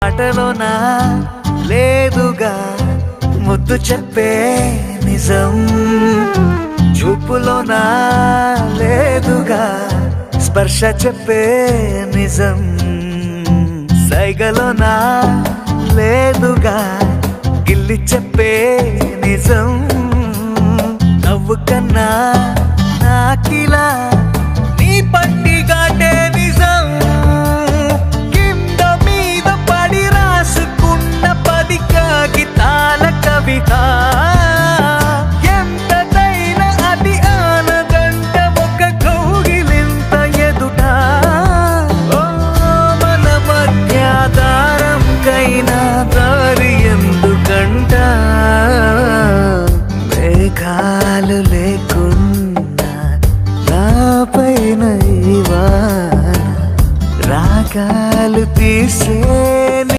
మాటలోనా లేదుగా ముద్దు చెప్పే నిజం, చూపులోనా లేదుగా స్పర్శ చెప్పే నిజం, సైగలోనా లేదుగా